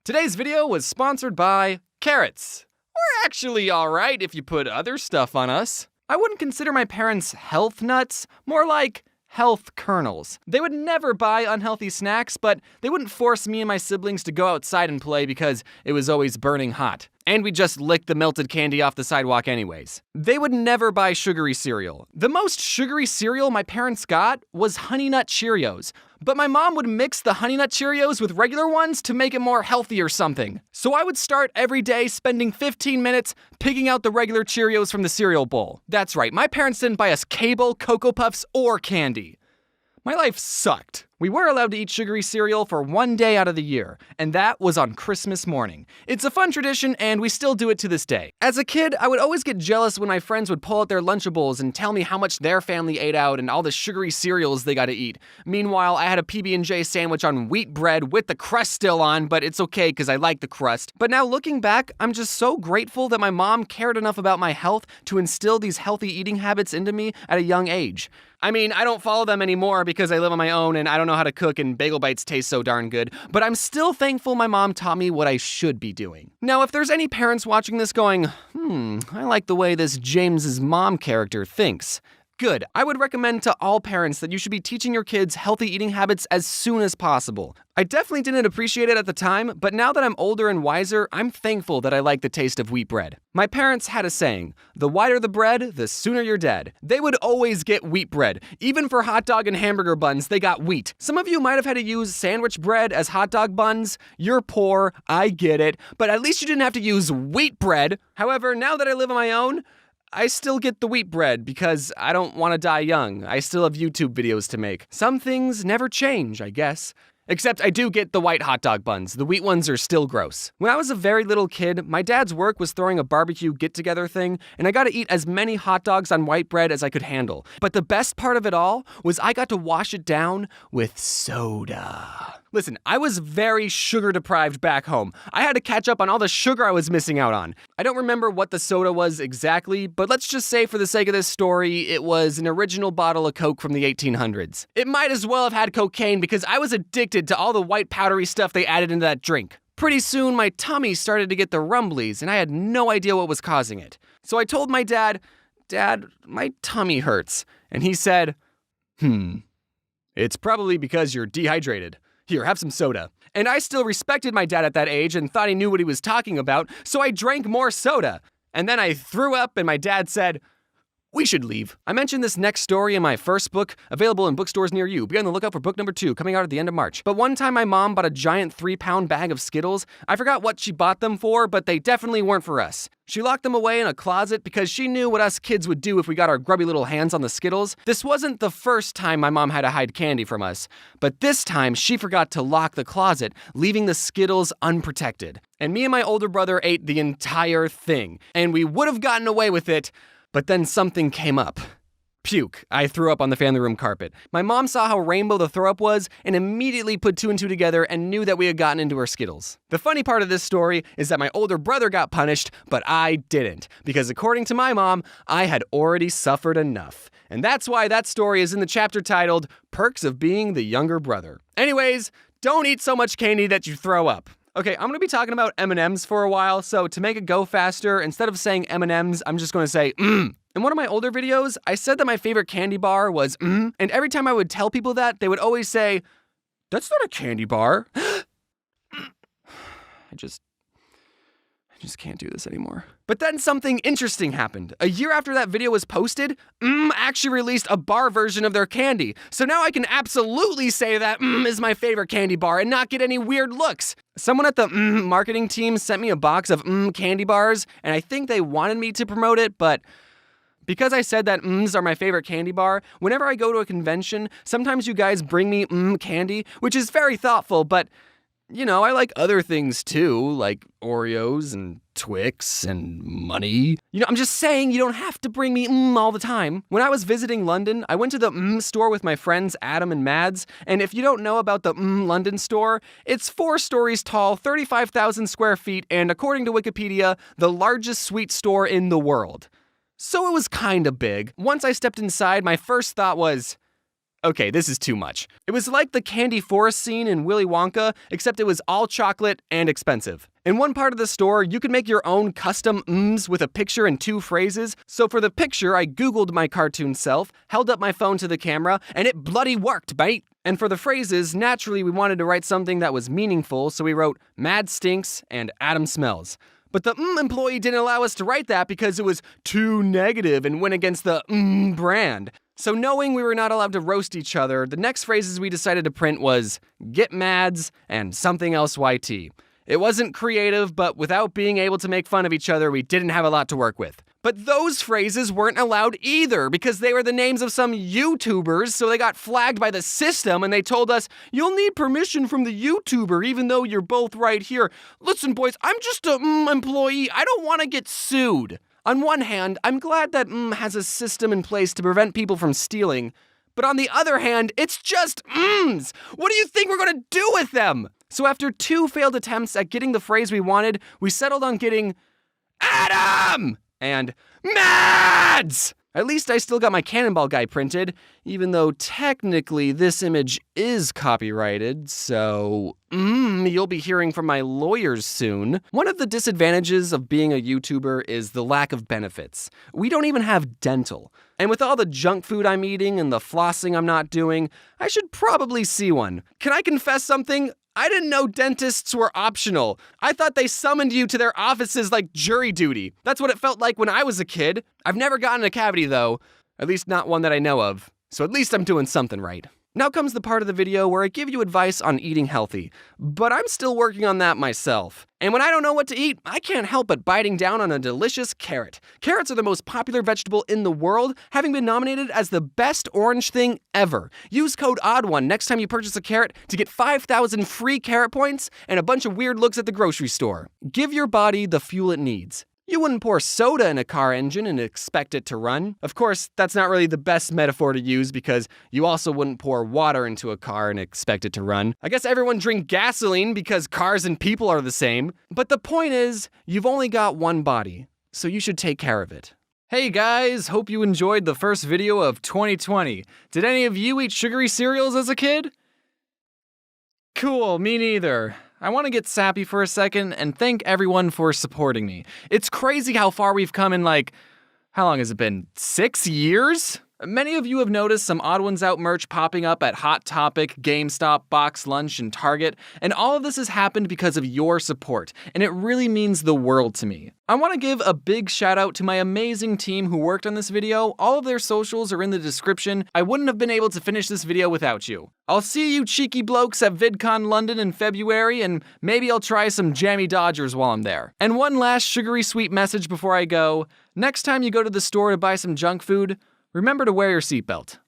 Today's video was sponsored by carrots. We're actually alright if you put other stuff on us. I wouldn't consider my parents health nuts, more like health kernels. They would never buy unhealthy snacks, but they wouldn't force me and my siblings to go outside and play because it was always burning hot. And we just licked the melted candy off the sidewalk anyways. They would never buy sugary cereal. The most sugary cereal my parents got was Honey Nut Cheerios. But my mom would mix the Honey Nut Cheerios with regular ones to make it more healthy or something. So I would start every day spending 15 minutes picking out the regular Cheerios from the cereal bowl. That's right, my parents didn't buy us Cable, Cocoa Puffs, or candy. My life sucked. We were allowed to eat sugary cereal for one day out of the year, and that was on Christmas morning. It's a fun tradition, and we still do it to this day. As a kid, I would always get jealous when my friends would pull out their Lunchables and tell me how much their family ate out and all the sugary cereals they got to eat. Meanwhile, I had a PB&J sandwich on wheat bread with the crust still on, but it's okay because I like the crust. But now looking back, I'm just so grateful that my mom cared enough about my health to instill these healthy eating habits into me at a young age. I mean, I don't follow them anymore because I live on my own and I don't know how to cook and bagel bites taste so darn good, but I'm still thankful my mom taught me what I should be doing. Now, if there's any parents watching this going, I like the way this James's mom character thinks. Good. I would recommend to all parents that you should be teaching your kids healthy eating habits as soon as possible. I definitely didn't appreciate it at the time, but now that I'm older and wiser, I'm thankful that I like the taste of wheat bread. My parents had a saying, the whiter the bread, the sooner you're dead. They would always get wheat bread. Even for hot dog and hamburger buns, they got wheat. Some of you might have had to use sandwich bread as hot dog buns. You're poor, I get it, but at least you didn't have to use wheat bread. However, now that I live on my own, I still get the wheat bread because I don't want to die young. I still have YouTube videos to make. Some things never change, I guess. Except I do get the white hot dog buns. The wheat ones are still gross. When I was a very little kid, my dad's work was throwing a barbecue get-together thing, and I got to eat as many hot dogs on white bread as I could handle. But the best part of it all was I got to wash it down with soda. Listen, I was very sugar-deprived back home. I had to catch up on all the sugar I was missing out on. I don't remember what the soda was exactly, but let's just say for the sake of this story, it was an original bottle of Coke from the 1800s. It might as well have had cocaine because I was addicted to all the white powdery stuff they added into that drink. Pretty soon, my tummy started to get the rumblies, and I had no idea what was causing it. So I told my dad, "Dad, my tummy hurts." And he said, "It's probably because you're dehydrated. Here, have some soda." And I still respected my dad at that age and thought he knew what he was talking about, so I drank more soda. And then I threw up and my dad said, "We should leave." I mentioned this next story in my first book, available in bookstores near you. Be on the lookout for book number 2, coming out at the end of March. But one time my mom bought a giant 3-pound bag of Skittles. I forgot what she bought them for, but they definitely weren't for us. She locked them away in a closet because she knew what us kids would do if we got our grubby little hands on the Skittles. This wasn't the first time my mom had to hide candy from us, but this time she forgot to lock the closet, leaving the Skittles unprotected. And me and my older brother ate the entire thing, and we would have gotten away with it, but then something came up. Puke. I threw up on the family room carpet. My mom saw how rainbow the throw up was and immediately put 2 and 2 together and knew that we had gotten into her Skittles. The funny part of this story is that my older brother got punished, but I didn't, because according to my mom, I had already suffered enough. And that's why that story is in the chapter titled, Perks of Being the Younger Brother. Anyways, don't eat so much candy that you throw up. Okay, I'm gonna be talking about M&Ms for a while, so to make it go faster, instead of saying M&Ms, I'm just gonna say, In one of my older videos, I said that my favorite candy bar was and every time I would tell people that, they would always say, "That's not a candy bar." I just can't do this anymore. But then something interesting happened. A year after that video was posted, actually released a bar version of their candy. So now I can absolutely say that is my favorite candy bar and not get any weird looks. Someone at the marketing team sent me a box of candy bars, and I think they wanted me to promote it, but because I said that are my favorite candy bar, whenever I go to a convention, sometimes you guys bring me candy, which is very thoughtful, but you know, I like other things too, like Oreos and Twix and money. You know, I'm just saying you don't have to bring me all the time. When I was visiting London, I went to the store with my friends Adam and Mads, and if you don't know about the London store, it's 4 stories tall, 35,000 square feet, and according to Wikipedia, the largest sweet store in the world. So it was kinda big. Once I stepped inside, my first thought was, Okay, this is too much. It was like the candy forest scene in Willy Wonka, except it was all chocolate and expensive. In one part of the store, you could make your own custom mms with a picture and 2 phrases. So for the picture, I Googled my cartoon self, held up my phone to the camera, and it bloody worked, mate. And for the phrases, naturally we wanted to write something that was meaningful, so we wrote Mad Stinks and Adam Smells. But the employee didn't allow us to write that because it was too negative and went against the brand. So knowing we were not allowed to roast each other, the next phrases we decided to print was Get Mads and something else YT. It wasn't creative, but without being able to make fun of each other, we didn't have a lot to work with. But those phrases weren't allowed either because they were the names of some YouTubers, so they got flagged by the system and they told us, you'll need permission from the YouTuber even though you're both right here. Listen, boys, I'm just a employee. I don't want to get sued. On one hand, I'm glad that has a system in place to prevent people from stealing. But on the other hand, it's just What do you think we're going to do with them? So after 2 failed attempts at getting the phrase we wanted, we settled on getting Adam and Mads. At least I still got my Cannonball guy printed, even though technically this image is copyrighted, so you'll be hearing from my lawyers soon. One of the disadvantages of being a YouTuber is the lack of benefits. We don't even have dental. And with all the junk food I'm eating and the flossing I'm not doing, I should probably see one. Can I confess something? I didn't know dentists were optional. I thought they summoned you to their offices like jury duty. That's what it felt like when I was a kid. I've never gotten a cavity though, at least not one that I know of. So at least I'm doing something right. Now comes the part of the video where I give you advice on eating healthy, but I'm still working on that myself. And when I don't know what to eat, I can't help but biting down on a delicious carrot. Carrots are the most popular vegetable in the world, having been nominated as the best orange thing ever. Use code ODD1 next time you purchase a carrot to get 5,000 free carrot points and a bunch of weird looks at the grocery store. Give your body the fuel it needs. You wouldn't pour soda in a car engine and expect it to run. Of course, that's not really the best metaphor to use because you also wouldn't pour water into a car and expect it to run. I guess everyone drink gasoline because cars and people are the same. But the point is, you've only got one body, so you should take care of it. Hey guys, hope you enjoyed the first video of 2020. Did any of you eat sugary cereals as a kid? Cool, me neither. I want to get sappy for a second and thank everyone for supporting me. It's crazy how far we've come in how long has it been? 6 years? Many of you have noticed some Odd Ones Out merch popping up at Hot Topic, GameStop, Box Lunch, and Target, and all of this has happened because of your support, and it really means the world to me. I want to give a big shout out to my amazing team who worked on this video. All of their socials are in the description. I wouldn't have been able to finish this video without you. I'll see you cheeky blokes at VidCon London in February, and maybe I'll try some Jammy Dodgers while I'm there. And one last sugary sweet message before I go. Next time you go to the store to buy some junk food, remember to wear your seatbelt.